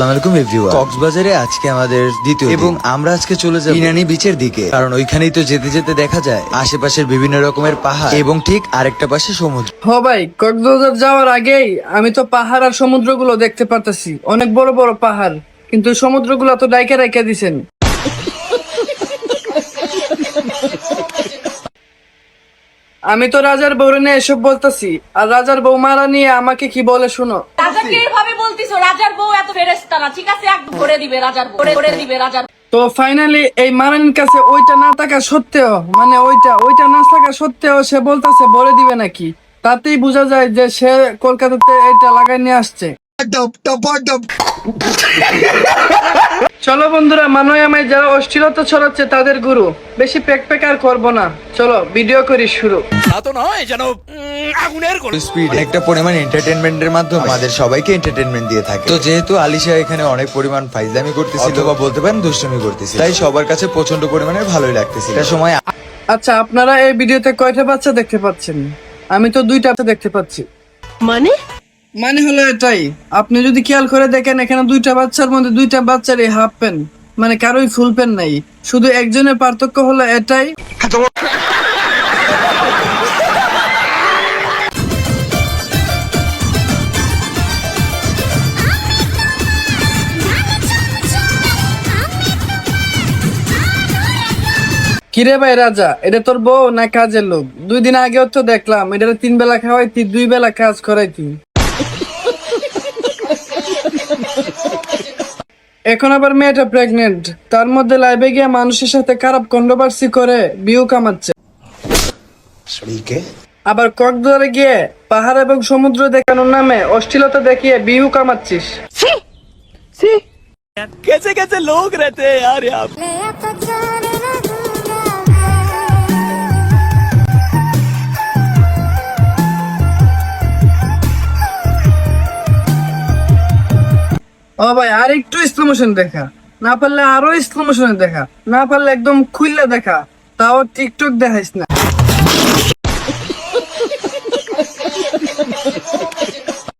আসসালামু আলাইকুম এভরিওয়ান। কক্সবাজারে আজকে আমাদের দ্বিতীয় এবং আমরা আজকে চলে যাব ইনানি বিচের দিকে, কারণ ওইখানেই তো যেতে যেতে দেখা যায় আশেপাশের বিভিন্ন রকমের পাহাড় এবং ঠিক আরেকটা পাশে সমুদ্র। হ ভাই, কক্সবাজার যাওয়ার আগেই আমি তো পাহাড় আর সমুদ্রগুলো দেখতে পারতেছি, অনেক বড় বড় পাহাড়, কিন্তু সমুদ্রগুলো তো ডাইকা রাইকা দিছেন। আমি তো রাজার বউ নিয়ে এসব বলতেছি, আর রাজার বউ মারা নিয়ে আমাকে কি বলে শুনো। রাজাকে এভাবে বলতিছো? রাজার বউ এত ফেরেশতা না, ঠিক আছে? একদম ভরে দিবে রাজার বউ, ভরে দিবে রাজার। তো ফাইনালি এই মারানির কাছে ওইটা না থাকা সত্ত্বেও, মানে ওইটা না থাকা সত্ত্বেও সে বলতেছে বলে দিবে নাকি, তাতেই বোঝা যায় যে সে কলকাতাতে এটা লাগাই নিয়ে আসছে। চলো বন্ধুরা, মানোয়ামায় যারা অশ্লীলতা ছড়াচ্ছে তাদের গুরু, বেশি প্যাক আর করবো না, চলো ভিডিও করি শুরু। স্পিড একটা পরিমাণ এন্টারটেনমেন্টের মাধ্যমে আমাদের সবাইকে এন্টারটেনমেন্ট দিয়ে থাকে। তো যেহেতু আলিশা এখানে অনেক পরিমাণ ফাইজলামি করতেছিল বা বলতে পারেন দুষ্টুমি করতেছিল, তাই সবার কাছে প্রচন্ড পরিমাণে ভালোই লাগতেছিল। একটা সময় আচ্ছা, আপনারা এই ভিডিওতে কয়টা বাচ্চা দেখতে পাচ্ছেন? আমি তো 2টা বাচ্চা দেখতে পাচ্ছি। মানে হলো এটাই, আপনি যদি খেয়াল করে দেখেন এখানে 2টা বাচ্চার মধ্যে 2টা বাচ্চারই হাফ প্যান্ট, মানে কারোই ফুল প্যান্ট নাই, শুধু একজনের পার্থক্য হলো এটাই। কিরে ভাই রাজা, এটা তোর বউ না কাজের লোক? 2 দিন আগেও তো দেখলাম এটা 3 বেলা খাওয়াইতি, 2 বেলা কাজ করাইতি। এখন আবার মেয়েটা প্রেগনেন্ট, তার মধ্যে লাইভে গিয়ে মানুষের সাথে খারাপ কন্ট্রোভার্সি করে ভিউ কামাচ্ছে। আবার কক্সবাজারে গিয়ে পাহাড় এবং সমুদ্র দেখানোর নামে অশ্লীলতা দেখিয়ে ভিউ কামাচ্ছিস। कैसे कैसे लोग रहते हैं यार यहाँ पे। ও ভাই, আর একটু স্লো মোশন দেখা, না পারলে আরো স্লো মোশনে দেখা, না পারলে একদম খুললে দেখা, তাও টিকটক দেখাইস না।